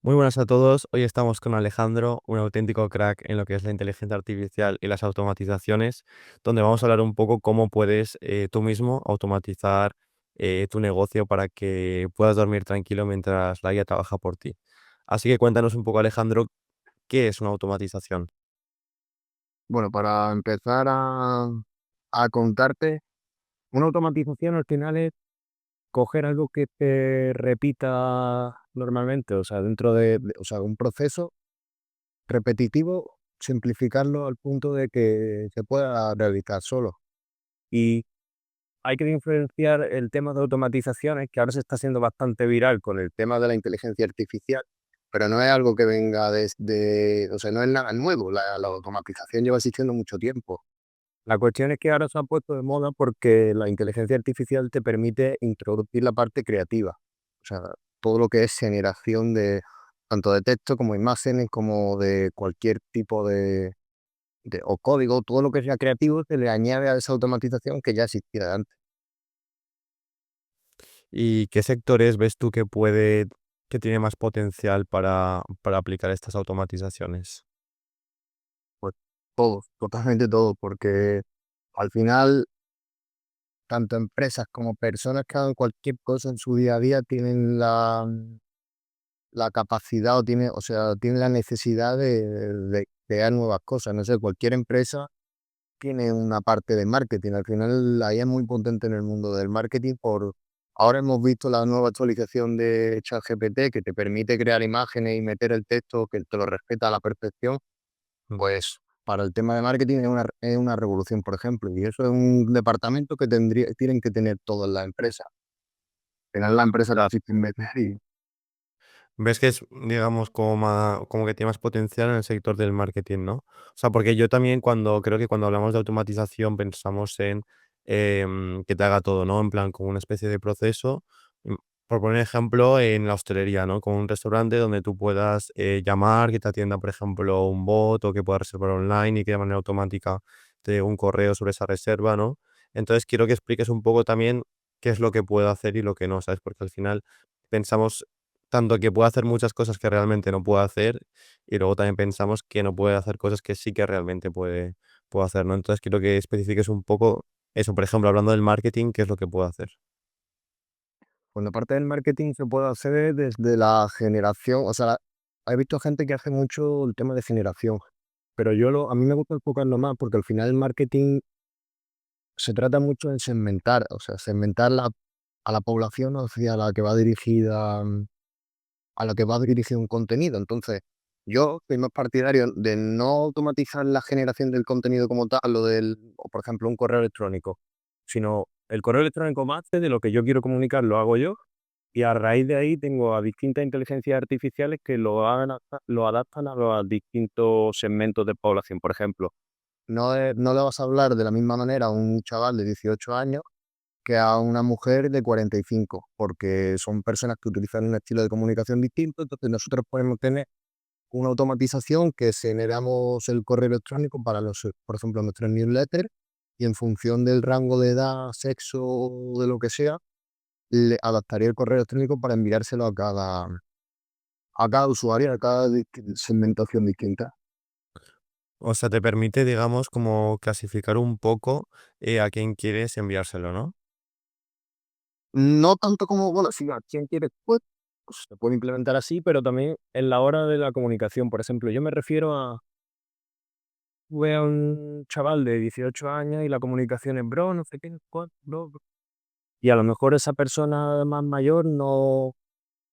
Muy buenas a todos. Hoy estamos con Alejandro, un auténtico crack en lo que es la inteligencia artificial y las automatizaciones, donde vamos a hablar un poco cómo puedes tú mismo automatizar tu negocio para que puedas dormir tranquilo mientras la IA trabaja por ti. Así que cuéntanos un poco, Alejandro, ¿qué es una automatización? Bueno, para empezar a contarte, una automatización al final es coger algo que te repita normalmente, o sea, dentro o sea, un proceso repetitivo, simplificarlo al punto de que se pueda realizar solo. Y hay que diferenciar el tema de automatizaciones, que ahora se está haciendo bastante viral con el tema de la inteligencia artificial, pero no es algo que venga desde, o sea, no es nada nuevo, la automatización lleva existiendo mucho tiempo. La cuestión es que ahora se ha puesto de moda porque la inteligencia artificial te permite introducir la parte creativa. O sea, todo lo que es generación de tanto de texto como imágenes, como de cualquier tipo o código, todo lo que sea creativo se le añade a esa automatización que ya existía de antes. ¿Y qué sectores ves tú que tiene más potencial para aplicar estas automatizaciones? Pues todos, totalmente todos, porque al final tanto empresas como personas que hagan cualquier cosa en su día a día tienen la capacidad o sea, tiene la necesidad de crear nuevas cosas. No sé, cualquier empresa tiene una parte de marketing. Al final, ahí es muy potente en el mundo del marketing. Ahora hemos visto la nueva actualización de ChatGPT que te permite crear imágenes y meter el texto que te lo respeta a la perfección. Pues para el tema de marketing es una revolución, por ejemplo. Y eso es un departamento que tienen que tener todas las empresas. Al final, la empresa la asisten meter y ¿Ves que es, digamos, como que tiene más potencial en el sector del marketing, no? O sea, porque yo también creo que cuando hablamos de automatización pensamos en que te haga todo, ¿no? En plan, como una especie de proceso. mm, Por poner ejemplo, en la hostelería, ¿no? Como un restaurante donde tú puedas llamar, que te atienda, por ejemplo, un bot o que puedas reservar online y que de manera automática te dé un correo sobre esa reserva, ¿no? Entonces quiero que expliques un poco también qué es lo que puedo hacer y lo que no, ¿sabes? Porque al final pensamos tanto que puede hacer muchas cosas que realmente no puede hacer, y luego también pensamos que no puede hacer cosas que sí que realmente puede hacer, ¿no? Entonces, quiero que especifiques un poco eso, por ejemplo, hablando del marketing, ¿qué es lo que puede hacer? cuando parte del marketing se puede hacer desde la generación, o sea, he visto gente que hace mucho el tema de generación, pero a mí me gusta enfocarlo más porque al final el marketing se trata mucho de segmentar, o sea, segmentar a la población hacia la que va dirigida, a la que va dirigido un contenido. Entonces, yo soy más partidario de no automatizar la generación del contenido como tal, o por ejemplo, un correo electrónico, sino el correo electrónico más de lo que yo quiero comunicar lo hago yo y a raíz de ahí tengo a distintas inteligencias artificiales que lo adaptan a los distintos segmentos de población. Por ejemplo, no le vas a hablar de la misma manera a un chaval de 18 años que a una mujer de 45, porque son personas que utilizan un estilo de comunicación distinto. Entonces nosotros podemos tener una automatización que generamos el correo electrónico para por ejemplo, nuestros newsletters, y en función del rango de edad, sexo o de lo que sea, le adaptaría el correo electrónico para enviárselo a cada usuario, a cada segmentación distinta. O sea, te permite, digamos, como clasificar un poco a quién quieres enviárselo, ¿no? No tanto como, bueno, si a quién quieres, pues se puede implementar así, pero también en la hora de la comunicación. Por ejemplo, yo me refiero veo a un chaval de 18 años y la comunicación es bro, no sé qué, bro. Y a lo mejor esa persona más mayor no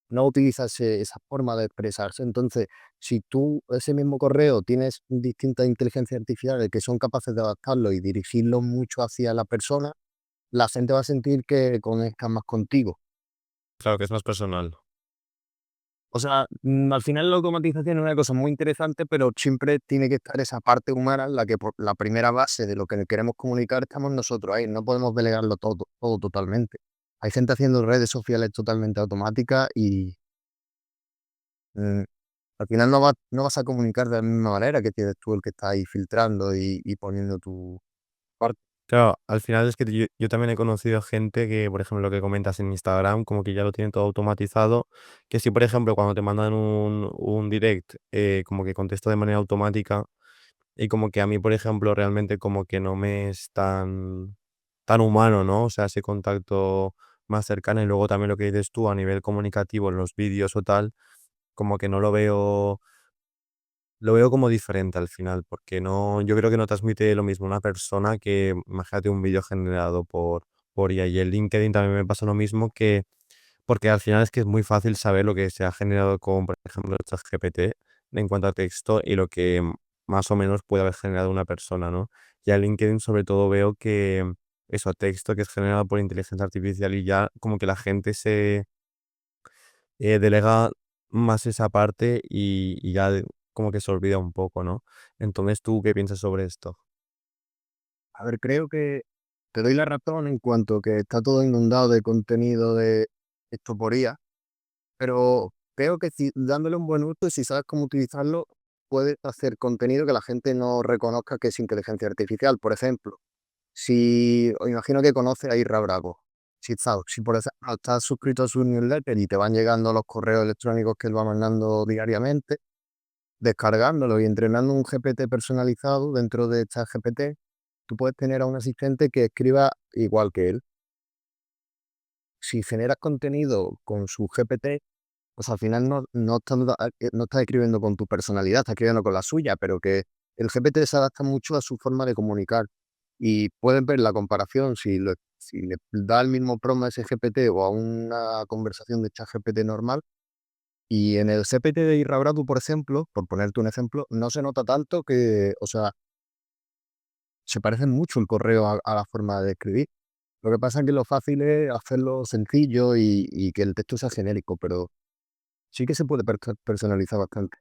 utiliza esa forma de expresarse. Entonces, si tú ese mismo correo tienes distintas inteligencias artificiales que son capaces de adaptarlo y dirigirlo mucho hacia la persona, la gente va a sentir que conecta más contigo. Claro que es más personal. O sea, al final la automatización es una cosa muy interesante, pero siempre tiene que estar esa parte humana en la que por la primera base de lo que queremos comunicar estamos nosotros ahí. No podemos delegarlo todo totalmente. Hay gente haciendo redes sociales totalmente automáticas y mm, al final no vas a comunicar de la misma manera que tienes tú el que está ahí filtrando y poniendo tu parte. Claro, al final es que yo también he conocido gente que, por ejemplo, lo que comentas en Instagram, como que ya lo tienen todo automatizado, que si, por ejemplo, cuando te mandan un direct, como que contesta de manera automática y como que a mí, por ejemplo, realmente como que no me es tan humano, ¿no? O sea, ese contacto más cercano y luego también lo que dices tú a nivel comunicativo en los vídeos o tal, como que no lo veo como diferente al final, porque no yo creo que no transmite lo mismo una persona que, imagínate, un vídeo generado por IA. Y en LinkedIn también me pasa lo mismo que porque al final es que es muy fácil saber lo que se ha generado con, por ejemplo, ChatGPT en cuanto a texto y lo que más o menos puede haber generado una persona, ¿no? Ya en LinkedIn sobre todo veo que eso, texto que es generado por inteligencia artificial y ya como que la gente se delega más esa parte y ya como que se olvida un poco, ¿no? Entonces, ¿tú qué piensas sobre esto? A ver, creo que te doy la razón en cuanto que está todo inundado de contenido de esto por IA, pero creo que si dándole un buen uso y si sabes cómo utilizarlo, puedes hacer contenido que la gente no reconozca que es inteligencia artificial. Por ejemplo, si os imagino que conoce a Irra Bravo. Si por ejemplo estás suscrito a su newsletter y te van llegando los correos electrónicos que él va mandando diariamente, descargándolo y entrenando un GPT personalizado dentro de ChatGPT, tú puedes tener a un asistente que escriba igual que él. Si generas contenido con su GPT, pues al final no estás escribiendo con tu personalidad, estás escribiendo con la suya, pero que el GPT se adapta mucho a su forma de comunicar. Y puedes ver la comparación si le da el mismo prompt a ese GPT o a una conversación de chat GPT normal. Y en el GPT de Irra Bratu, por ejemplo, por ponerte un ejemplo, no se nota tanto que, o sea, se parecen mucho el correo a la forma de escribir. Lo que pasa es que lo fácil es hacerlo sencillo y que el texto sea genérico, pero sí que se puede personalizar bastante.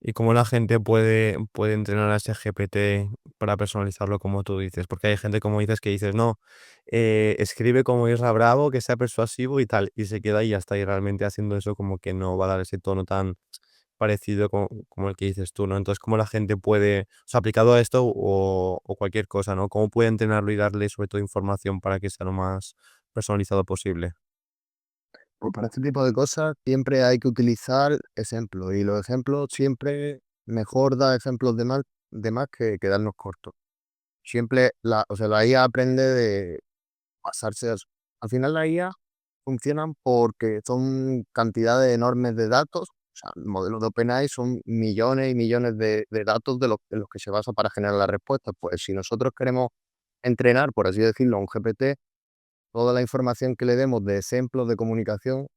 ¿Y cómo la gente puede entrenar a ese GPT para personalizarlo como tú dices? Porque hay gente, como dices, que dices: "No, escribe como Isra Bravo, que sea persuasivo y tal", y se queda ahí hasta ahí, realmente haciendo eso como que no va a dar ese tono tan parecido como el que dices tú, ¿no? Entonces, ¿cómo la gente puede, o sea, aplicado a esto o cualquier cosa, ¿no? ¿Cómo puede entrenarlo y darle sobre todo información para que sea lo más personalizado posible? Pues para este tipo de cosas siempre hay que utilizar ejemplos y los ejemplos siempre mejor dar ejemplos de más que quedarnos cortos. Siempre o sea, la IA aprende de pasarse. Al final la IA funcionan porque son cantidades enormes de datos. O sea, el modelo de OpenAI son millones y millones de datos de los que se basa para generar las respuestas. Pues si nosotros queremos entrenar, por así decirlo, a un GPT, toda la información que le demos de ejemplos de comunicación,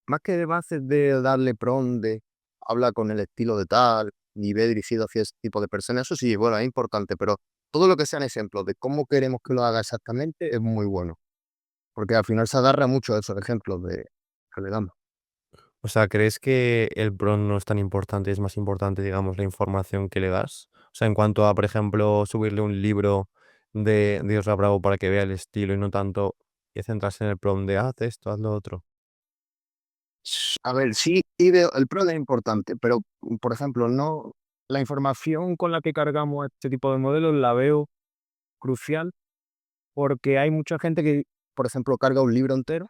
más que de bases de darle prompt de habla con el estilo de tal, y ve dirigido hacia ese tipo de personas, eso sí, bueno, es importante, pero todo lo que sean ejemplos de cómo queremos que lo haga exactamente es muy bueno, porque al final se agarra mucho a esos ejemplos que le damos. O sea, ¿crees que el prompt no es tan importante, es más importante, digamos, la información que le das? O sea, en cuanto a, por ejemplo, subirle un libro de Isra Bravo para que vea el estilo y no tanto y centrarse en el prompt de haz esto, haz lo otro. A ver, sí, y el PRO es importante, pero, por ejemplo, no la información con la que cargamos este tipo de modelos la veo crucial porque hay mucha gente que, por ejemplo, carga un libro entero,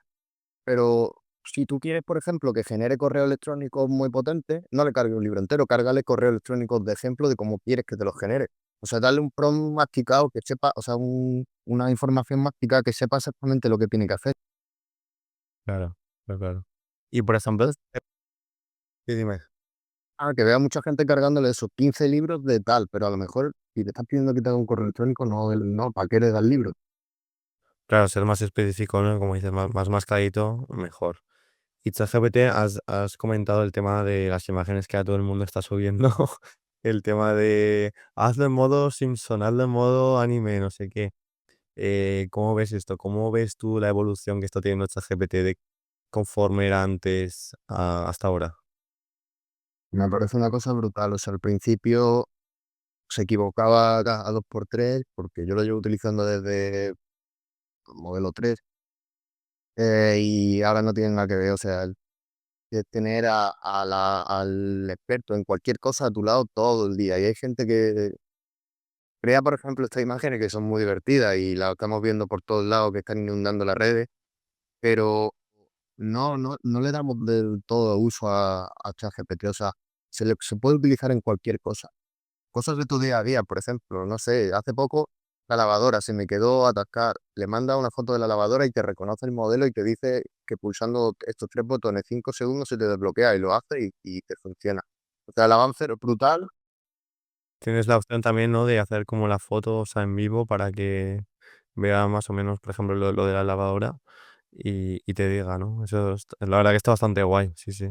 pero si tú quieres, por ejemplo, que genere correo electrónico muy potente, no le cargue un libro entero, cárgale correo electrónico de ejemplo de cómo quieres que te lo genere. O sea, darle un prompt masticado que sepa, o sea, una información masticada que sepa exactamente lo que tiene que hacer. Claro, claro, claro. Y por ejemplo, sí, dime. Que vea mucha gente cargándole esos 15 libros de tal, pero a lo mejor si te estás pidiendo que te haga un correo electrónico, no, ¿para qué le das el libro? Claro, ser más específico, ¿no? Como dices, más mascadito, mejor. Y ChatGPT, has comentado el tema de las imágenes que a todo el mundo está subiendo. El tema de hazlo en modo Simpson, hazlo en modo anime, no sé qué. ¿Cómo ves esto? ¿Cómo ves tú la evolución que está teniendo ChatGPT de conforme era antes hasta ahora? Me parece una cosa brutal. O sea, al principio se equivocaba a dos por tres, porque yo lo llevo utilizando desde el modelo 3, y ahora no tiene nada que ver. O sea, es tener al experto en cualquier cosa a tu lado todo el día. Y hay gente que crea, por ejemplo, estas imágenes que son muy divertidas y las estamos viendo por todos lados que están inundando las redes, pero no le damos del todo uso a ChatGPT. O sea, se puede utilizar en cualquier cosa. Cosas de tu día a día, por ejemplo, no sé, hace poco la lavadora se me quedó atascar. Le manda una foto de la lavadora y te reconoce el modelo y te dice que pulsando estos 3 botones 5 segundos se te desbloquea y lo hace y te funciona. O sea, el avance es brutal. Tienes la opción también, ¿no?, de hacer como la foto, o sea, en vivo para que vea más o menos, por ejemplo, lo de la lavadora y te diga, ¿no? Eso la verdad que está bastante guay, sí, sí.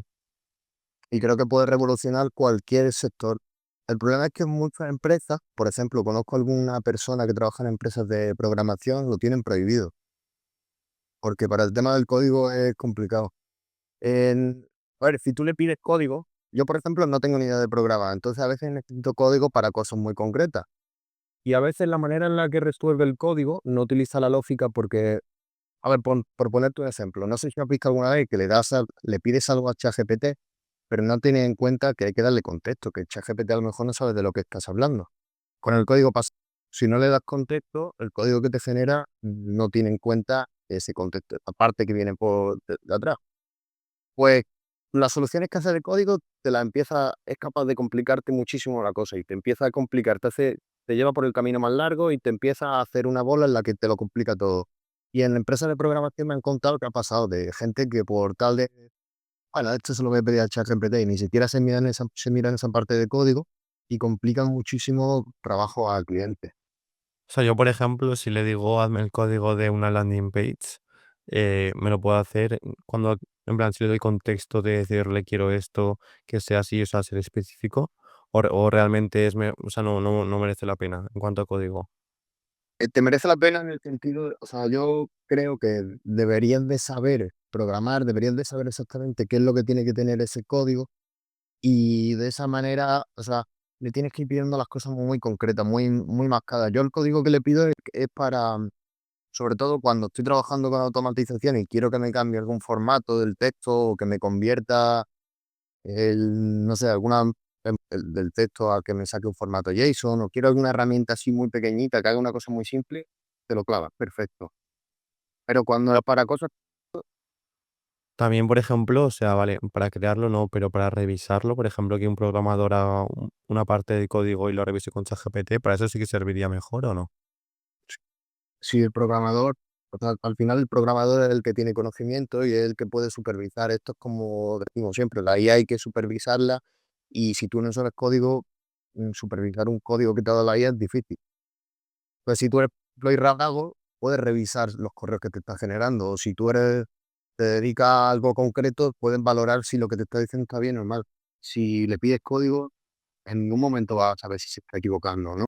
Y creo que puede revolucionar cualquier sector. El problema es que muchas empresas, por ejemplo, conozco alguna persona que trabaja en empresas de programación, lo tienen prohibido, porque para el tema del código es complicado. A ver, si tú le pides código, yo por ejemplo no tengo ni idea de programar, entonces a veces necesito código para cosas muy concretas. Y a veces la manera en la que resuelve el código no utiliza la lógica porque, a ver, por ponerte un ejemplo, no sé si has visto alguna vez que le pides algo a ChatGPT, pero no tiene en cuenta que hay que darle contexto, que ChatGPT a lo mejor no sabe de lo que estás hablando. Con el código pasa. Si no le das contexto, el código que te genera no tiene en cuenta ese contexto, aparte que viene por de atrás. Pues las soluciones que hace el código es capaz de complicarte muchísimo la cosa y te empieza a complicar, te lleva por el camino más largo y te empieza a hacer una bola en la que te lo complica todo. Y en la empresa de programación me han contado que ha pasado de gente que por tal de, bueno, esto se lo voy a pedir a ChatGPT y ni siquiera se miran esa parte de código y complican muchísimo trabajo al cliente. O sea, yo, por ejemplo, si le digo hazme el código de una landing page, me lo puedo hacer cuando, en plan, si le doy contexto de decirle quiero esto, que sea así, o sea, ser específico, o realmente o sea, no merece la pena en cuanto a código. Te merece la pena en el sentido, o sea, yo creo que deberían de saber programar, deberían de saber exactamente qué es lo que tiene que tener ese código y de esa manera, o sea, le tienes que ir pidiendo las cosas muy concretas, muy mascadas. Yo el código que le pido es para, sobre todo cuando estoy trabajando con automatización y quiero que me cambie algún formato del texto o que me convierta no sé, del texto a que me saque un formato JSON o quiero alguna herramienta así muy pequeñita que haga una cosa muy simple, te lo clavas, perfecto. Pero cuando para cosas, También, por ejemplo, o sea, vale, para crearlo no, pero para revisarlo, por ejemplo, que un programador haga una parte de código y lo revise con ChatGPT, ¿para eso sí que serviría mejor o no? si el programador, o sea, al final el programador es el que tiene conocimiento y es el que puede supervisar. Esto es como decimos siempre, la IA hay que supervisarla y si tú no sabes código, supervisar un código que te ha dado la IA es difícil. Pues si tú eres Floyd Rábago, puedes revisar los correos que te está generando. O si te dedicas a algo concreto, pueden valorar si lo que te está diciendo está bien o mal. Si le pides código, en ningún momento vas a saber si se está equivocando o no.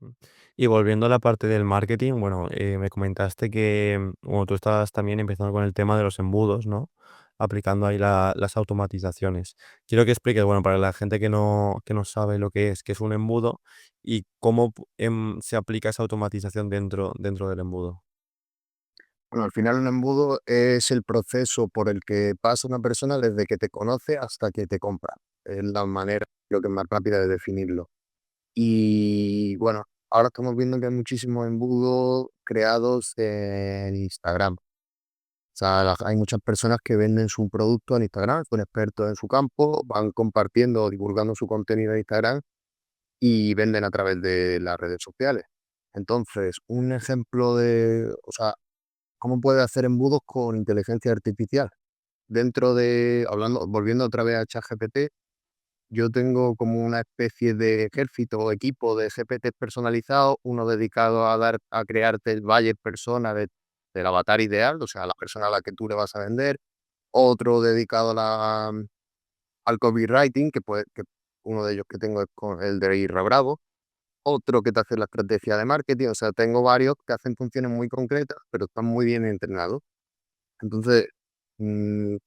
Mm. Y volviendo a la parte del marketing, bueno, me comentaste que, bueno, tú estabas también empezando con el tema de los embudos, ¿no? Aplicando ahí las automatizaciones. Quiero que expliques, bueno, para la gente que no sabe lo que es un embudo y cómo se aplica esa automatización dentro del embudo. Bueno, al final un embudo es el proceso por el que pasa una persona desde que te conoce hasta que te compra. Es la manera, creo que más rápida de definirlo. Y bueno, ahora estamos viendo que hay muchísimos embudos creados en Instagram. O sea, hay muchas personas que venden su producto en Instagram, son expertos en su campo, van compartiendo o divulgando su contenido en Instagram y venden a través de las redes sociales. Entonces, un ejemplo o sea, ¿cómo puede hacer embudos con inteligencia artificial? Volviendo otra vez a ChatGPT, yo tengo como una especie de ejército o equipo de GPT personalizados, uno dedicado a crearte el buyer persona del avatar ideal, o sea, la persona a la que tú le vas a vender, otro dedicado al copywriting, que uno de ellos que tengo es el de Irra Bravo, otro que te hace la estrategia de marketing, o sea, tengo varios que hacen funciones muy concretas, pero están muy bien entrenados. Entonces,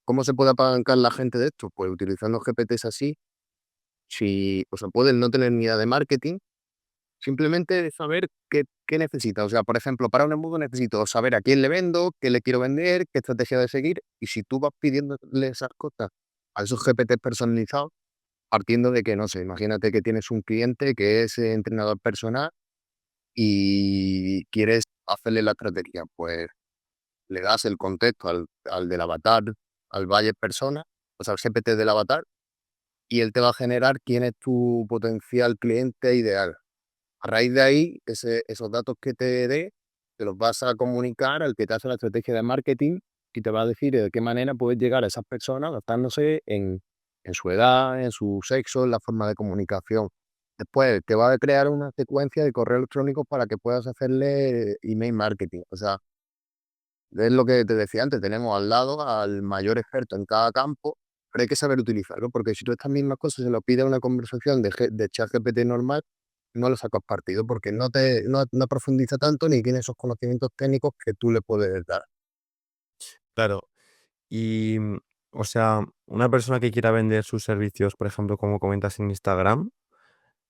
¿cómo se puede apalancar la gente de esto? Pues utilizando GPTs así, si, o sea, pueden no tener ni idea de marketing, simplemente saber qué necesita. O sea, por ejemplo, para un embudo necesito saber a quién le vendo, qué le quiero vender, qué estrategia de seguir, y si tú vas pidiéndole esas cosas a esos GPT personalizados, partiendo de que, no sé, imagínate que tienes un cliente que es entrenador personal y quieres hacerle la estrategia, pues le das el contexto al del avatar, al buyer persona, o sea, al GPT del avatar, y él te va a generar quién es tu potencial cliente ideal. A raíz de ahí, esos datos que te dé, te los vas a comunicar al que te hace la estrategia de marketing y te va a decir de qué manera puedes llegar a esas personas adaptándose en su edad, en su sexo, en la forma de comunicación. Después te va a crear una secuencia de correo electrónico para que puedas hacerle email marketing. O sea, es lo que te decía antes, tenemos al lado al mayor experto en cada campo, pero hay que saber utilizarlo, porque si tú estas mismas cosas se lo pides a una conversación de ChatGPT normal, no lo sacas partido, porque no profundiza tanto ni tiene esos conocimientos técnicos que tú le puedes dar. Claro. Y, o sea, una persona que quiera vender sus servicios, por ejemplo, como comentas en Instagram,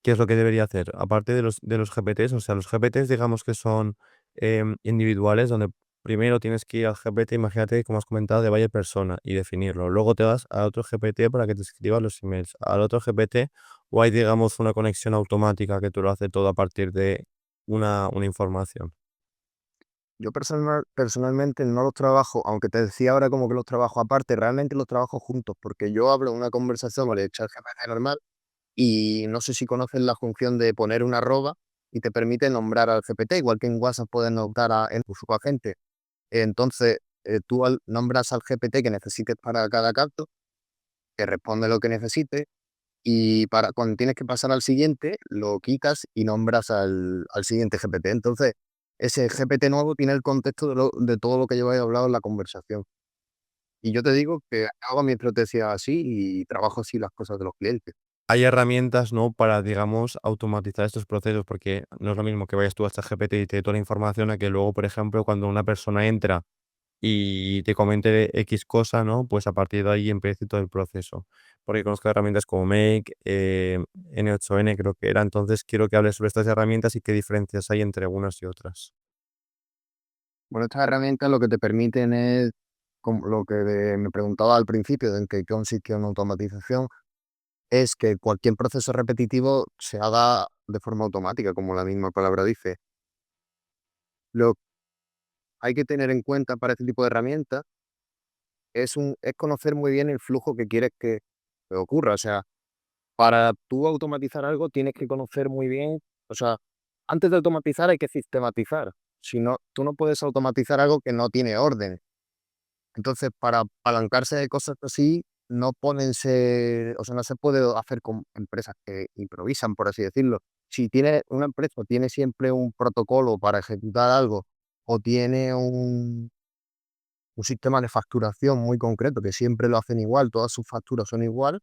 ¿qué es lo que debería hacer? Aparte de los GPTs, o sea, los GPTs digamos que son, individuales, donde primero tienes que ir al GPT, imagínate, como has comentado, de vaya persona y definirlo. Luego te vas a otro GPT para que te escriba los emails. Al otro GPT, o hay, digamos, una conexión automática que tú lo hace todo a partir de una información. Yo personalmente no los trabajo, aunque te decía ahora como que los trabajo aparte, realmente los trabajo juntos, porque yo hablo una conversación con el ChatGPT normal. Y no sé si conoces la función de poner una arroba y te permite nombrar al GPT, igual que en WhatsApp puedes nombrar en su agente. Entonces, nombras al GPT que necesites para cada caso, que responde lo que necesites, y para cuando tienes que pasar al siguiente, lo quitas y nombras al siguiente GPT. Entonces, ese GPT nuevo tiene el contexto de todo lo que yo he hablado en la conversación. Y yo te digo que hago mi estrategia así y trabajo así las cosas de los clientes. Hay herramientas, ¿no?, para, digamos, automatizar estos procesos, porque no es lo mismo que vayas tú a ChatGPT y te dé toda la información, a que luego, por ejemplo, cuando una persona entra y te comente X cosa, ¿no? Pues a partir de ahí empiece todo el proceso. Porque conozco herramientas como Make, N8N creo que era. Entonces quiero que hables sobre estas herramientas y qué diferencias hay entre unas y otras. Bueno, estas herramientas lo que te permiten es, como lo que me preguntaba al principio, de en qué consiste una automatización, es que cualquier proceso repetitivo se haga de forma automática, como la misma palabra dice. Lo que hay que tener en cuenta para este tipo de herramientas es conocer muy bien el flujo que quieres que ocurra. O sea, para tú automatizar algo tienes que conocer muy bien, o sea, antes de automatizar hay que sistematizar. Si no, tú no puedes automatizar algo que no tiene orden. Entonces, para apalancarse de cosas así, o sea, no se puede hacer con empresas que improvisan, por así decirlo. Si tiene una empresa, tiene siempre un protocolo para ejecutar algo, o tiene un sistema de facturación muy concreto, que siempre lo hacen igual, todas sus facturas son igual,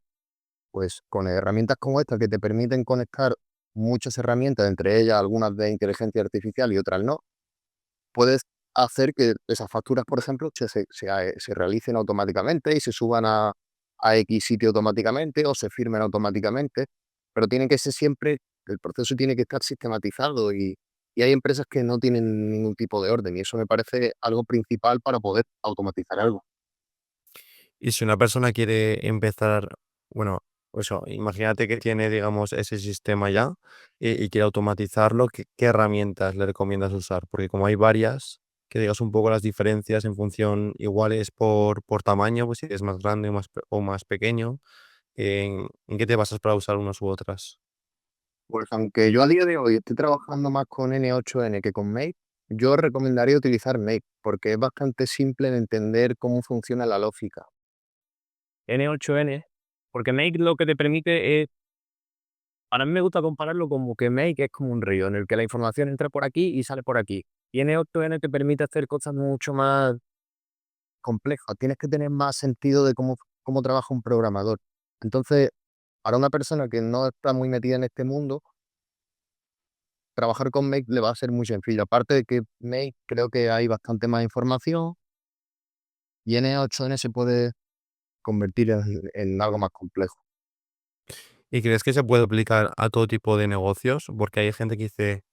pues con herramientas como esta que te permiten conectar muchas herramientas, entre ellas algunas de inteligencia artificial y otras no, puedes hacer que esas facturas, por ejemplo, se realicen automáticamente y se suban a X sitio automáticamente o se firmen automáticamente, pero tiene que ser siempre, el proceso tiene que estar sistematizado y hay empresas que no tienen ningún tipo de orden y eso me parece algo principal para poder automatizar algo. Y si una persona quiere empezar, bueno, pues eso, imagínate que tiene, digamos, ese sistema ya y quiere automatizarlo, ¿qué herramientas le recomiendas usar? Porque como hay varias, que digas un poco las diferencias en función, igual es por tamaño, pues si es más grande o más pequeño, ¿en qué te basas para usar unas u otras? Pues aunque yo a día de hoy estoy trabajando más con N8N que con Make, yo recomendaría utilizar Make porque es bastante simple de entender cómo funciona la lógica. N8N, porque Make lo que te permite es, para mí me gusta compararlo como que Make es como un río en el que la información entra por aquí y sale por aquí. Y N8N te permite hacer cosas mucho más complejas. Tienes que tener más sentido de cómo trabaja un programador. Entonces, para una persona que no está muy metida en este mundo, trabajar con Make le va a ser muy sencillo. Aparte de que Make creo que hay bastante más información y N8N se puede convertir en algo más complejo. ¿Y crees que se puede aplicar a todo tipo de negocios? Porque hay gente que dice,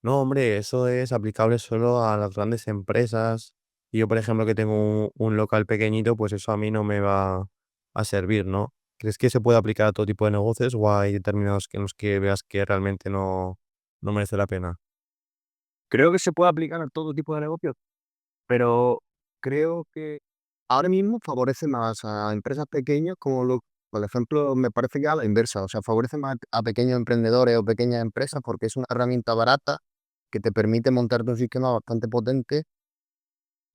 no, hombre, eso es aplicable solo a las grandes empresas. Y yo, por ejemplo, que tengo un local pequeñito, pues eso a mí no me va a servir, ¿no? ¿Crees que se puede aplicar a todo tipo de negocios o hay determinados en los que veas que realmente no merece la pena? Creo que se puede aplicar a todo tipo de negocios, pero creo que ahora mismo favorece más a empresas pequeñas por ejemplo, me parece que a la inversa, o sea, favorece más a pequeños emprendedores o pequeñas empresas porque es una herramienta barata que te permite montarte un sistema bastante potente.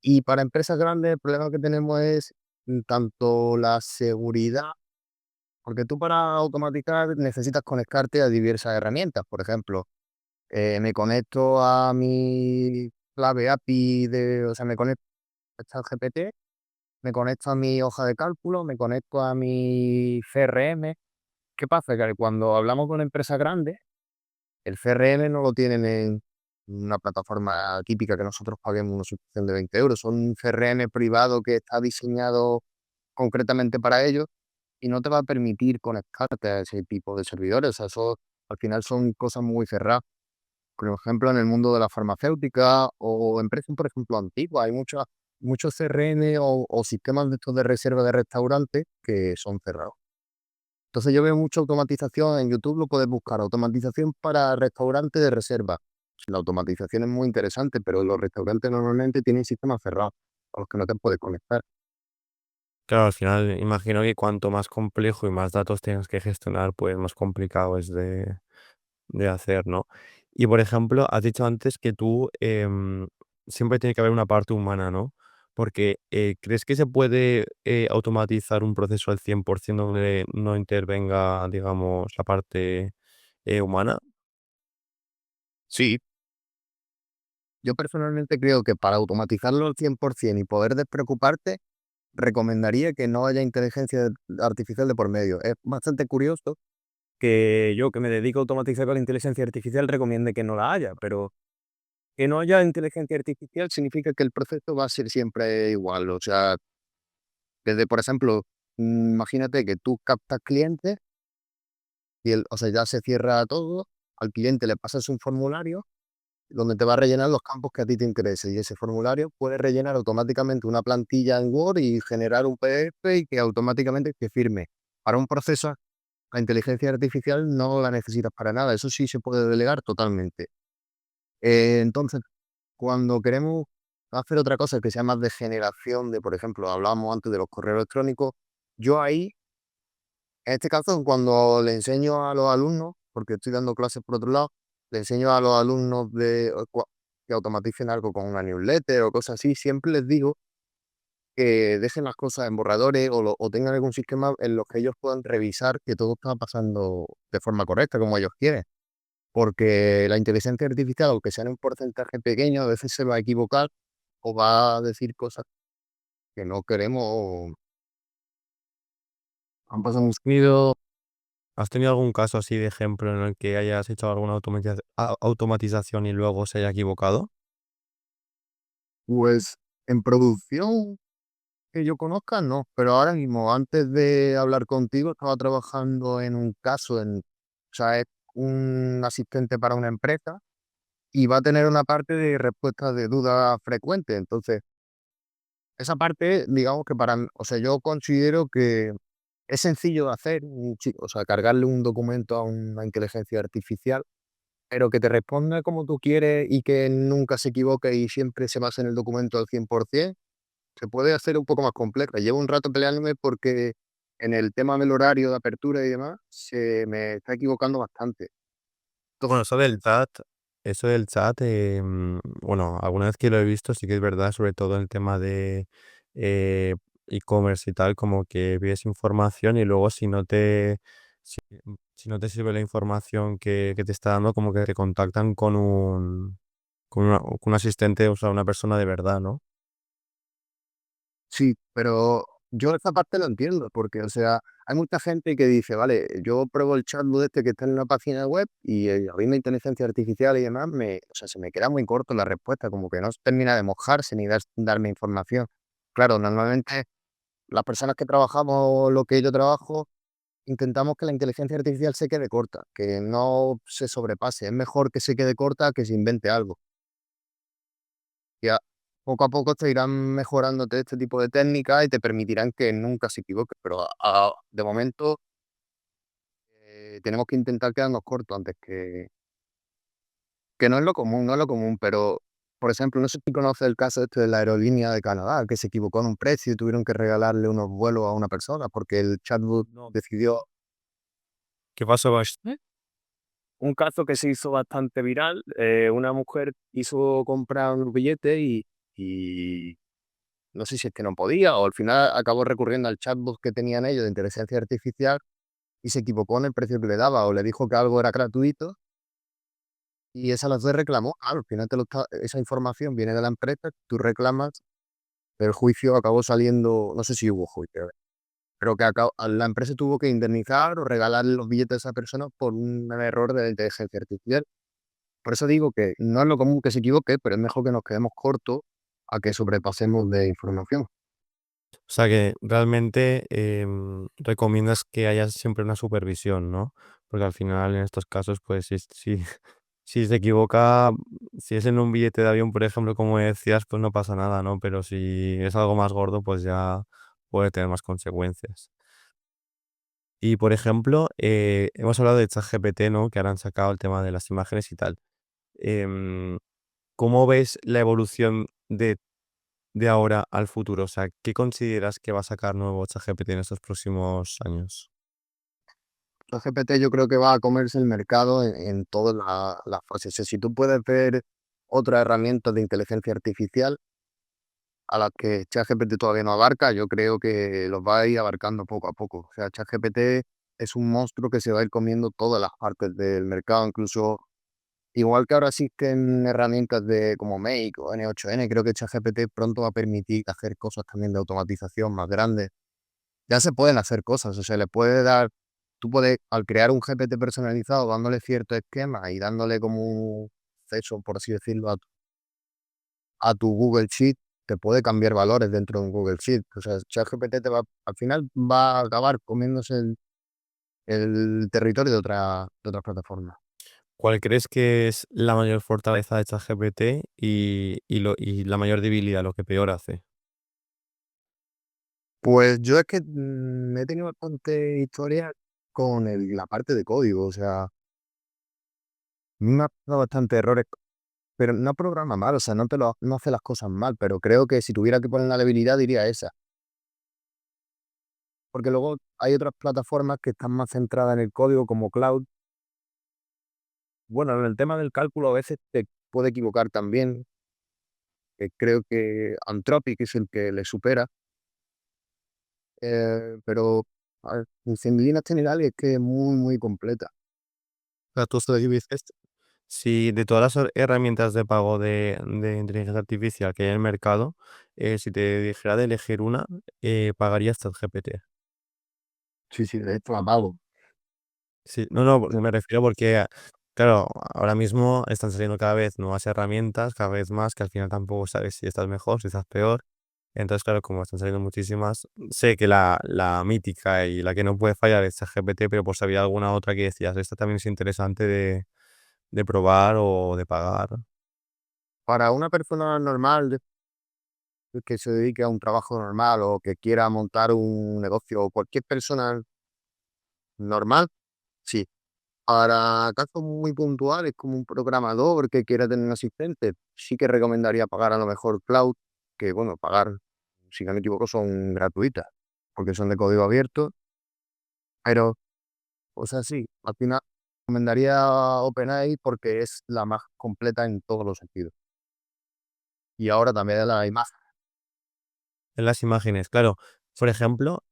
Y para empresas grandes el problema que tenemos es tanto la seguridad, porque tú para automatizar necesitas conectarte a diversas herramientas. Por ejemplo, me conecto a mi clave API o sea, me conecto a ChatGPT, me conecto a mi hoja de cálculo, me conecto a mi CRM. ¿Qué pasa? Que cuando hablamos con empresas grandes, el CRM no lo tienen en una plataforma típica que nosotros paguemos una suscripción de 20 euros. Son un CRM privado que está diseñado concretamente para ellos y no te va a permitir conectarte a ese tipo de servidores. O sea, eso al final son cosas muy cerradas. Por ejemplo, en el mundo de la farmacéutica o empresas, por ejemplo, antiguas, hay muchos CRM o sistemas de estos de reserva de restaurantes que son cerrados. Entonces yo veo mucha automatización en YouTube, lo puedes buscar, automatización para restaurantes de reserva. La automatización es muy interesante, pero los restaurantes normalmente tienen sistemas cerrados a los que no te puedes conectar. Claro, al final imagino que cuanto más complejo y más datos tengas que gestionar, pues más complicado es de hacer, ¿no? Y por ejemplo, has dicho antes que tú siempre tiene que haber una parte humana, ¿no? Porque ¿crees que se puede automatizar un proceso al 100% donde no intervenga, digamos, la parte humana? Sí, yo personalmente creo que para automatizarlo al 100% y poder despreocuparte, recomendaría que no haya inteligencia artificial de por medio. Es bastante curioso que yo, que me dedico a automatizar con la inteligencia artificial, recomiende que no la haya, pero que no haya inteligencia artificial significa que el proceso va a ser siempre igual. O sea, desde, por ejemplo, imagínate que tú captas clientes y o sea, ya se cierra todo, al cliente le pasas un formulario donde te va a rellenar los campos que a ti te interesen y ese formulario puede rellenar automáticamente una plantilla en Word y generar un PDF y que automáticamente te firme. Para un proceso, la inteligencia artificial no la necesitas para nada, eso sí se puede delegar totalmente. Entonces, cuando queremos hacer otra cosa que sea más de generación de, por ejemplo, hablábamos antes de los correos electrónicos, yo ahí, en este caso, cuando le enseño a los alumnos, porque estoy dando clases por otro lado, le enseño a los alumnos que automaticen algo con una newsletter o cosas así, siempre les digo que dejen las cosas en borradores o tengan algún sistema en los que ellos puedan revisar que todo está pasando de forma correcta, como ellos quieren. Porque la inteligencia artificial, aunque sea en un porcentaje pequeño, a veces se va a equivocar o va a decir cosas que no queremos o han pasado un ruido. ¿Has tenido algún caso así de ejemplo en el que hayas hecho alguna automatización y luego se haya equivocado? Pues en producción que yo conozca, no, pero ahora mismo, antes de hablar contigo, estaba trabajando en un caso, o sea, es un asistente para una empresa y va a tener una parte de respuesta de dudas frecuentes. Entonces, esa parte, digamos que o sea, yo considero que es sencillo de hacer, o sea, cargarle un documento a una inteligencia artificial, pero que te responda como tú quieres y que nunca se equivoque y siempre se base en el documento al 100%, se puede hacer un poco más compleja. Llevo un rato peleándome porque en el tema del horario de apertura y demás, se me está equivocando bastante. Bueno, Entonces, eso del chat, bueno, alguna vez que lo he visto, sí que es verdad, sobre todo en el tema de eh, e-commerce y tal, como que pides información y luego si no te sirve la información que te está dando, como que te contactan con un asistente, o sea, una persona de verdad, ¿no? sí, pero yo esta parte lo entiendo, porque, o sea, hay mucha gente que dice, vale, yo pruebo el chatbot este que está en una página web y a mí la inteligencia artificial y demás, o sea, se me queda muy corto la respuesta, como que no termina de mojarse ni darme información. Claro, normalmente las personas que trabajamos lo que yo trabajo, intentamos que la inteligencia artificial se quede corta, que no se sobrepase. Es mejor que se quede corta que se invente algo. poco a poco te irán mejorando este tipo de técnicas y te permitirán que nunca se equivoque, pero de momento tenemos que intentar quedarnos cortos antes que no es lo común, no es lo común, pero por ejemplo, no sé si conoces el caso este de la aerolínea de Canadá, que se equivocó en un precio y tuvieron que regalarle unos vuelos a una persona porque el chatbot No. decidió. ¿Qué pasó con esto? Un caso que se hizo bastante viral, una mujer quiso comprar un billete y no sé si es que no podía o al final acabó recurriendo al chatbot que tenían ellos de inteligencia artificial y se equivocó en el precio que le daba o le dijo que algo era gratuito y esa la juez reclamó. Claro, al final esa información viene de la empresa, tú reclamas, pero el juicio acabó saliendo, no sé si hubo juicio, pero que la empresa tuvo que indemnizar o regalar los billetes a esa persona por un error de la inteligencia artificial. Por eso digo que no es lo común que se equivoque, pero es mejor que nos quedemos cortos a que sobrepasemos de información. O sea que realmente, recomiendas que haya siempre una supervisión, ¿no? Porque al final en estos casos, pues si si se equivoca, si es en un billete de avión, por ejemplo, como decías, pues no pasa nada, ¿no? Pero si es algo más gordo, pues ya puede tener más consecuencias. Y, por ejemplo, hemos hablado de ChatGPT, ¿no? Que ahora han sacado el tema de las imágenes y tal. Em, ¿Cómo ves la evolución de ahora al futuro? O sea, ¿qué consideras que va a sacar nuevo ChatGPT en estos próximos años? La GPT yo creo que va a comerse el mercado en todas las fases. O sea, si tú puedes ver otras herramientas de inteligencia artificial a las que ChatGPT todavía no abarca, yo creo que los va a ir abarcando poco a poco. O sea, ChatGPT es un monstruo que se va a ir comiendo todas las partes del mercado, incluso igual que ahora existen herramientas como Make o N8N, creo que ChatGPT pronto va a permitir hacer cosas también de automatización más grandes. Ya se pueden hacer cosas, o sea, le puede dar, tú puedes, al crear un GPT personalizado, dándole ciertos esquemas y dándole como un acceso, por así decirlo, a tu Google Sheet, te puede cambiar valores dentro de un Google Sheet. O sea, ChatGPT al final va a acabar comiéndose el territorio de otras plataformas. ¿Cuál crees que es la mayor fortaleza de ChatGPT y la mayor debilidad, lo que peor hace? Pues yo es que he tenido bastante historia con la parte de código, o sea, a mí me ha dado bastante errores, pero no programa mal, o sea, no hace las cosas mal, pero creo que si tuviera que poner una debilidad diría esa, porque luego hay otras plataformas que están más centradas en el código como Cloud. Bueno, en el tema del cálculo a veces te puede equivocar también, que creo que Anthropic es el que le supera, pero a ver, en líneas generales es que es muy, muy completa. O sea, tú dices, si de todas las herramientas de pago de inteligencia artificial que hay en el mercado, si te dijera de elegir una, pagarías ChatGPT. Sí, sí, de hecho la pago. Sí, no, no, me refiero porque, claro, ahora mismo están saliendo cada vez nuevas herramientas, cada vez más, que al final tampoco sabes si estás mejor, si estás peor. Entonces, claro, como están saliendo muchísimas, sé que la mítica y la que no puede fallar es ChatGPT, pero por si había alguna otra que decías, esta también es interesante de probar o de pagar. Para una persona normal que se dedique a un trabajo normal o que quiera montar un negocio o cualquier persona normal, sí. Para casos muy puntuales como un programador que quiera tener un asistente, sí que recomendaría pagar a lo mejor Cloud, que bueno, pagar, si no me equivoco, son gratuitas, porque son de código abierto, pero, o sea, sí, al final recomendaría OpenAI porque es la más completa en todos los sentidos. Y ahora también la imagen. En las imágenes, claro. Por ejemplo,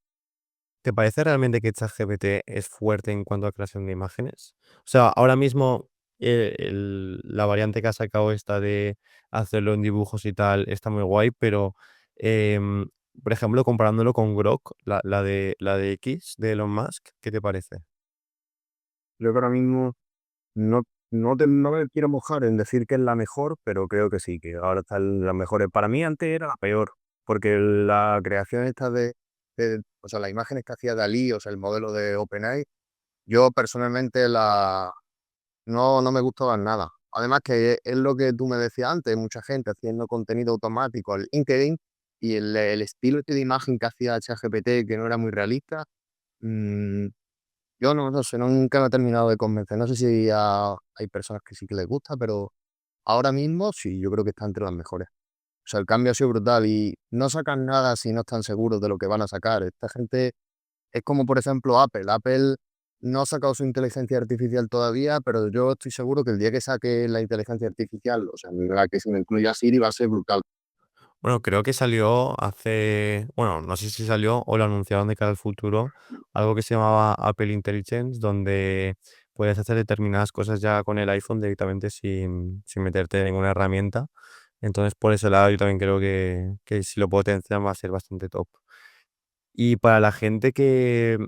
¿te parece realmente que ChatGPT es fuerte en cuanto a creación de imágenes? O sea, ahora mismo la variante que ha sacado esta de hacerlo en dibujos y tal está muy guay, pero em, por ejemplo, comparándolo con Grok, la de X de Elon Musk, ¿qué te parece? Creo que ahora mismo no, no me quiero mojar en decir que es la mejor, pero creo que sí, que ahora está en las mejores. Para mí antes era la peor, porque la creación esta o sea, las imágenes que hacía Dalí, o sea, el modelo de OpenAI, yo personalmente no me gustaban nada. Además que es lo que tú me decías antes, mucha gente haciendo contenido automático en LinkedIn y el estilo este de imagen que hacía ChatGPT, que no era muy realista, mm, yo no sé, nunca me ha terminado de convencer. No sé si hay personas que sí que les gusta, pero ahora mismo sí, yo creo que está entre las mejores. O sea, el cambio ha sido brutal y no sacan nada si no están seguros de lo que van a sacar. Esta gente es como, por ejemplo, Apple. Apple no ha sacado su inteligencia artificial todavía, pero yo estoy seguro que el día que saque la inteligencia artificial, o sea, la que se me incluya Siri, va a ser brutal. Bueno, creo que salió hace, bueno, no sé si salió o lo anunciaron de cara al futuro, algo que se llamaba Apple Intelligence, donde puedes hacer determinadas cosas ya con el iPhone directamente sin meterte en ninguna herramienta. Entonces, por ese lado, yo también creo que si lo potencian va a ser bastante top. Y para la gente que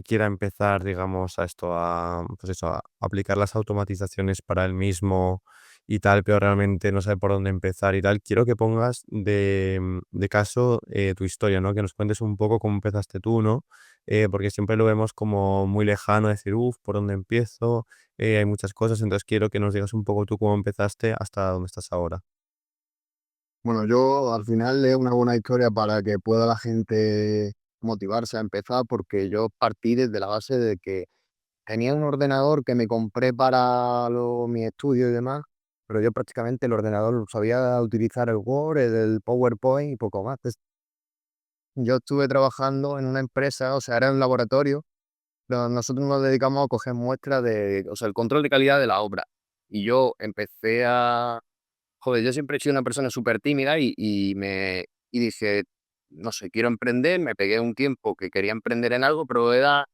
quiera empezar, digamos, a esto, pues eso, a aplicar las automatizaciones para el mismo y tal, pero realmente no sabe por dónde empezar y tal, quiero que pongas de caso tu historia, ¿no? Que nos cuentes un poco cómo empezaste tú, ¿no? Porque siempre lo vemos como muy lejano, decir, uff, ¿por dónde empiezo? Hay muchas cosas, entonces quiero que nos digas un poco tú cómo empezaste hasta dónde estás ahora. Bueno, yo al final es una buena historia para que pueda la gente motivarse a empezar, porque yo partí desde la base de que tenía un ordenador que me compré para mi estudio y demás, pero yo prácticamente el ordenador sabía utilizar el Word, el PowerPoint y poco más. Yo estuve trabajando en una empresa, o sea, era un laboratorio, pero nosotros nos dedicamos a coger muestras o sea, el control de calidad de la obra. Y yo empecé joder, yo siempre he sido una persona súper tímida y dije, no sé, quiero emprender, me pegué un tiempo que quería emprender en algo, pero era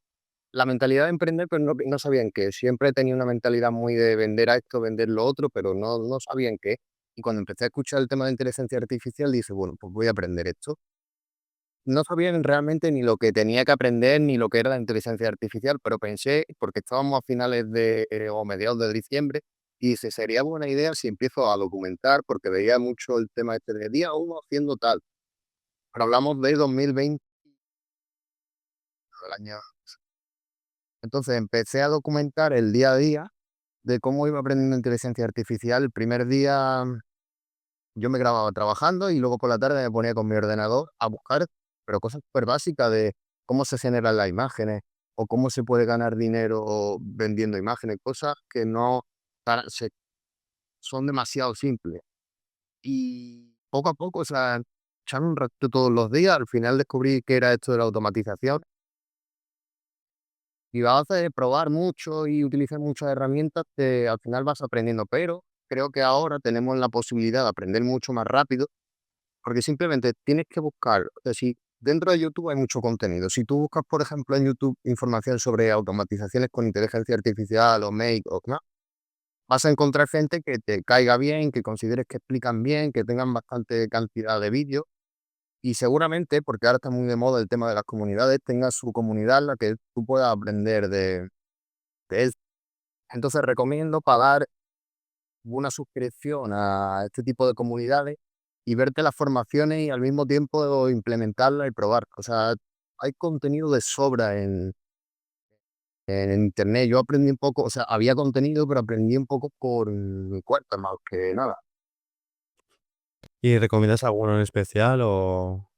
la mentalidad de emprender, pero no sabía en qué. Siempre tenía una mentalidad muy de vender a esto, vender lo otro, pero no sabía en qué. Y cuando empecé a escuchar el tema de inteligencia artificial, dije, bueno, pues voy a aprender esto. No sabía realmente ni lo que tenía que aprender ni lo que era la inteligencia artificial, pero pensé, porque estábamos a finales o mediados de diciembre, y dije, sería buena idea si empiezo a documentar, porque veía mucho el tema este de día uno haciendo tal. Pero hablamos de 2020, del año. Entonces empecé a documentar el día a día de cómo iba aprendiendo inteligencia artificial. El primer día yo me grababa trabajando y luego por la tarde me ponía con mi ordenador a buscar, pero cosas súper básicas de cómo se generan las imágenes o cómo se puede ganar dinero vendiendo imágenes, cosas que no son demasiado simples. Y poco a poco, o sea, echar un rato todos los días, al final descubrí que era esto de la automatización y a base de probar mucho y utilizar muchas herramientas, al final vas aprendiendo, pero creo que ahora tenemos la posibilidad de aprender mucho más rápido. Porque simplemente tienes que buscar, o sea, si dentro de YouTube hay mucho contenido. Si tú buscas, por ejemplo, en YouTube información sobre automatizaciones con inteligencia artificial o Make o ¿no? Vas a encontrar gente que te caiga bien, que consideres que explican bien, que tengan bastante cantidad de vídeos y seguramente, porque ahora está muy de moda el tema de las comunidades, tengas su comunidad en la que tú puedas aprender de él. Entonces recomiendo pagar una suscripción a este tipo de comunidades y verte las formaciones y al mismo tiempo implementarlas y probar. O sea, hay contenido de sobra en internet. Yo aprendí un poco, o sea, había contenido, pero aprendí un poco por mi cuenta más que nada. ¿Y recomiendas alguno en especial o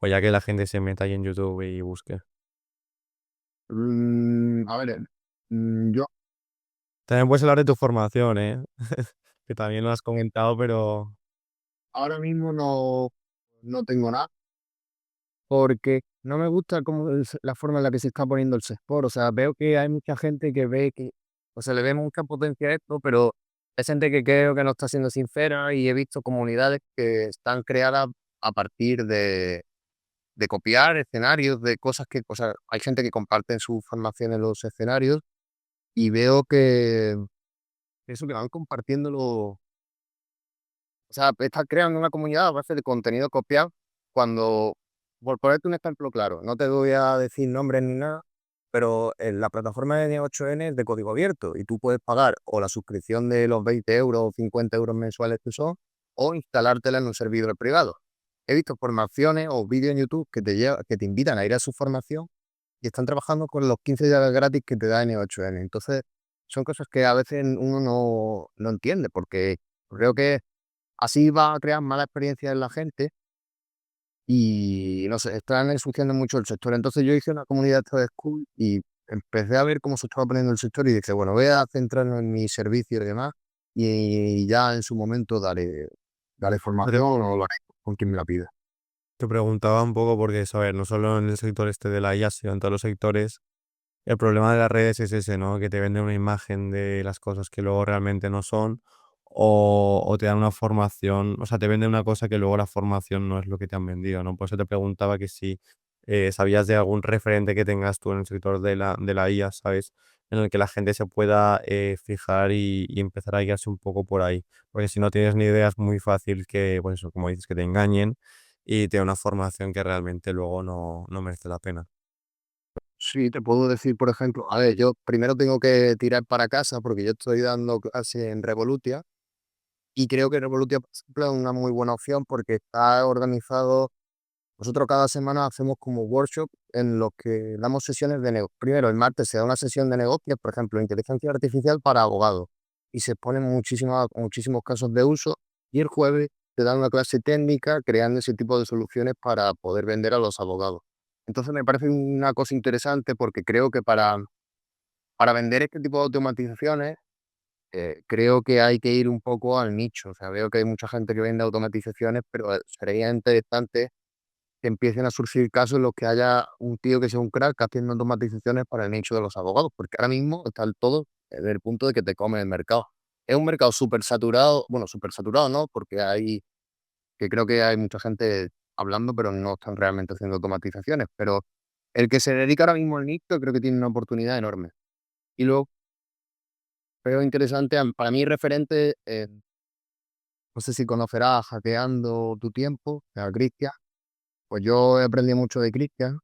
ya que la gente se meta ahí en YouTube y busque? A ver, yo También puedes hablar de tu formación, ¿eh? Que también lo has comentado, pero ahora mismo no tengo nada porque no me gusta la forma en la que se está poniendo el Sesport. O sea, veo que hay mucha gente que ve que, o sea, le ve mucha potencia a esto, pero hay gente que creo que no está siendo sincera y he visto comunidades que están creadas a partir de copiar escenarios, de cosas que, o sea, hay gente que comparte su formación en los escenarios y veo que eso que van compartiéndolo, o sea, estás creando una comunidad a base de contenido copiado cuando, por ponerte un ejemplo claro, no te voy a decir nombres ni nada, pero en la plataforma de N8N es de código abierto y tú puedes pagar o la suscripción de los 20 euros o 50 euros mensuales que son o instalártela en un servidor privado. He visto formaciones o vídeos en YouTube que te invitan a ir a su formación y están trabajando con los 15 días gratis que te da N8N. Entonces, son cosas que a veces uno no entiende, porque creo que así va a crear mala experiencia en la gente y no sé, están ensuciando mucho el sector. Entonces yo hice una comunidad de School y empecé a ver cómo se estaba poniendo el sector y dije, bueno, voy a centrarme en mi servicio y demás y ya en su momento daré Te, formación o lo haré con quien me la pida. te preguntaba un poco porque, eso, a ver, no solo en el sector este de la IA, sino en todos los sectores, el problema de las redes es ese, ¿no? Que te venden una imagen de las cosas que luego realmente no son, o te dan una formación, o sea, te venden una cosa que luego la formación no es lo que te han vendido, ¿no? Por eso te preguntaba que si sabías de algún referente que tengas tú en el sector de la IA, ¿sabes? En el que la gente se pueda fijar y empezar a guiarse un poco por ahí. Porque si no tienes ni idea, es muy fácil que, pues eso, como dices, que te engañen y te den una formación que realmente luego no merece la pena. Sí, te puedo decir, por ejemplo, a ver, yo primero tengo que tirar para casa porque yo estoy dando clase en Revolutia y creo que Revolutia, por ejemplo, es una muy buena opción porque está organizado. Nosotros cada semana hacemos como workshop en los que damos sesiones de negocio. Primero, el martes se da una sesión de negocios, por ejemplo, inteligencia artificial para abogados, y se exponen muchísimos casos de uso. Y el jueves te dan una clase técnica creando ese tipo de soluciones para poder vender a los abogados. Entonces me parece una cosa interesante porque creo que para vender este tipo de automatizaciones, creo que hay que ir un poco al nicho. O sea, veo que hay mucha gente que vende automatizaciones, pero sería interesante que empiecen a surgir casos en los que haya un tío que sea un crack haciendo automatizaciones para el nicho de los abogados, porque ahora mismo está el todo en el punto de que te come el mercado. Es un mercado súper saturado, bueno, súper saturado, ¿no? Porque que creo que hay mucha gente hablando, pero no están realmente haciendo automatizaciones. Pero el que se dedica ahora mismo al nicho creo que tiene una oportunidad enorme. Y luego veo interesante, para mí referente, no sé si conocerás Hackeando tu Tiempo, a Cristian. Pues yo he aprendido mucho de Cristian.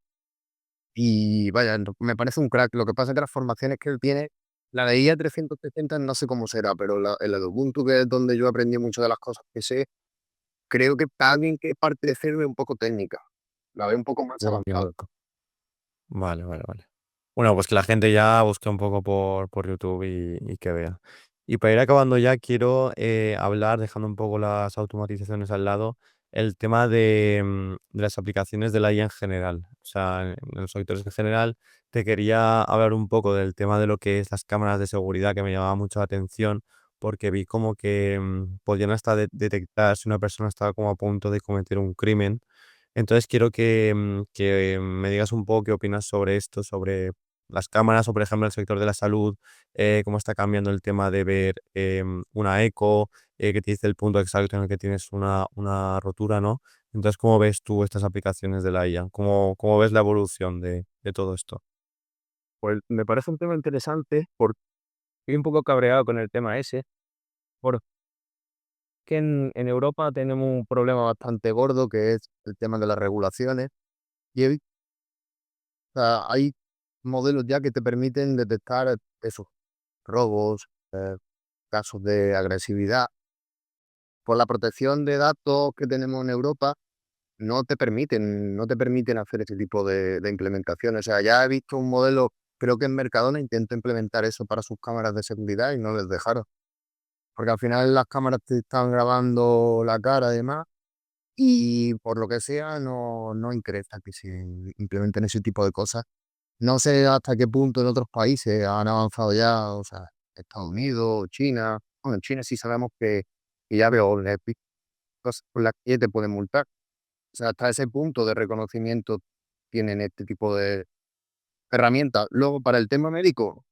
Y vaya, me parece un crack. Lo que pasa es que las formaciones que él tiene, la de IA 360 no sé cómo será, pero el de Ubuntu, que es donde yo aprendí muchas de las cosas que sé, creo que para alguien que parte de cero es un poco técnica. La ve un poco más avanzada. Vale, vale, vale. Bueno, pues que la gente ya busque un poco por YouTube y que vea. Y para ir acabando ya, quiero hablar, dejando un poco las automatizaciones al lado, el tema de las aplicaciones de la IA en general. O sea, en los sectores en general, te quería hablar un poco del tema de lo que es las cámaras de seguridad, que me llamaba mucho la atención, porque vi como que podían hasta detectar si una persona estaba como a punto de cometer un crimen. Entonces quiero que me digas un poco qué opinas sobre esto, sobre las cámaras o, por ejemplo, el sector de la salud, cómo está cambiando el tema de ver una eco, que te dice el punto exacto en el que tienes una rotura, ¿no? Entonces, ¿cómo ves tú estas aplicaciones de la IA? ¿Cómo ves la evolución de todo esto? Pues me parece un tema interesante porque estoy un poco cabreado con el tema ese, porque en Europa tenemos un problema bastante gordo que es el tema de las regulaciones. Y o sea, hay modelos ya que te permiten detectar esos robos, casos de agresividad. Por la protección de datos que tenemos en Europa, no te permiten hacer ese tipo de implementaciones. O sea, ya he visto un modelo, creo que en Mercadona intenta implementar eso para sus cámaras de seguridad y no les dejaron. Porque al final las cámaras te están grabando la cara además y por lo que sea no interesa que se implementen ese tipo de cosas. No sé hasta qué punto en otros países han avanzado ya, o sea, Estados Unidos, China. Bueno, en China sí sabemos que ya veo cosas por las que te pueden multar. O sea, hasta ese punto de reconocimiento tienen este tipo de herramientas. Luego, para el tema médico,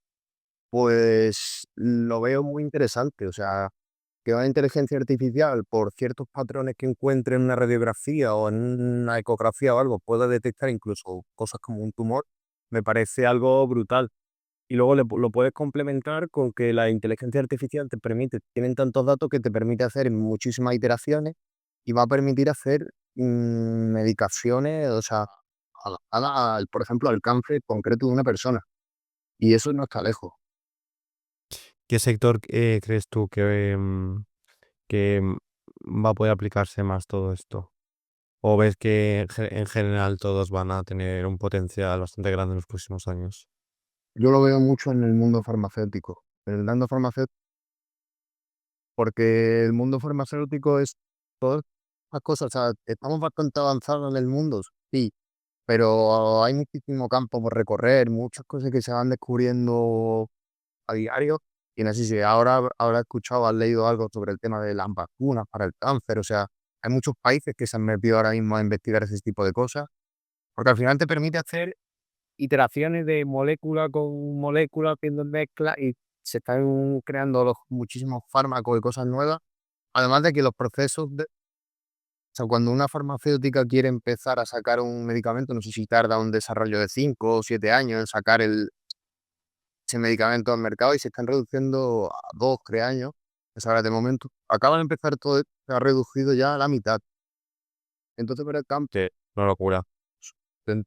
pues lo veo muy interesante. O sea, que una inteligencia artificial, por ciertos patrones que encuentre en una radiografía o en una ecografía o algo, pueda detectar incluso cosas como un tumor, me parece algo brutal. Y luego lo puedes complementar con que la inteligencia artificial tienen tantos datos que te permite hacer muchísimas iteraciones y va a permitir hacer medicaciones, o sea, por ejemplo, al cáncer concreto de una persona. Y eso no está lejos. ¿Qué sector crees tú que va a poder aplicarse más todo esto? ¿O ves que en general todos van a tener un potencial bastante grande en los próximos años? Yo lo veo mucho en el mundo farmacéutico. el mundo farmacéutico, porque el mundo farmacéutico es todas las cosas, o sea, estamos bastante avanzados en el mundo, sí, pero hay muchísimo campo por recorrer, muchas cosas que se van descubriendo a diario. Y no sé si ahora habrás escuchado, has leído algo sobre el tema de las vacunas para el cáncer. O sea, hay muchos países que se han metido ahora mismo a investigar ese tipo de cosas, porque al final te permite hacer iteraciones de molécula con molécula, haciendo mezcla y se están creando muchísimos fármacos y cosas nuevas. Además de que los procesos o sea, cuando una farmacéutica quiere empezar a sacar un medicamento, no sé si tarda un desarrollo de 5 o 7 años en sacar ese medicamento al mercado y se están reduciendo a 2 3 años. Pues ahora de momento acaba de empezar todo esto, se ha reducido ya a la mitad. Entonces, para el campo, Sí, una locura. ten-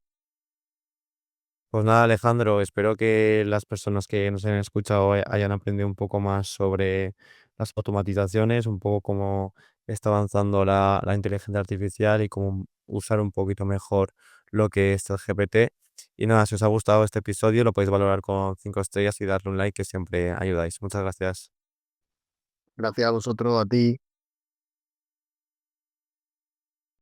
Pues nada, Alejandro, espero que las personas que nos hayan escuchado hayan aprendido un poco más sobre las automatizaciones, un poco cómo está avanzando la inteligencia artificial y cómo usar un poquito mejor lo que es el GPT. Y nada, si os ha gustado este episodio, lo podéis valorar con 5 estrellas y darle un like, que siempre ayudáis. Muchas gracias. gracias a vosotros, a ti,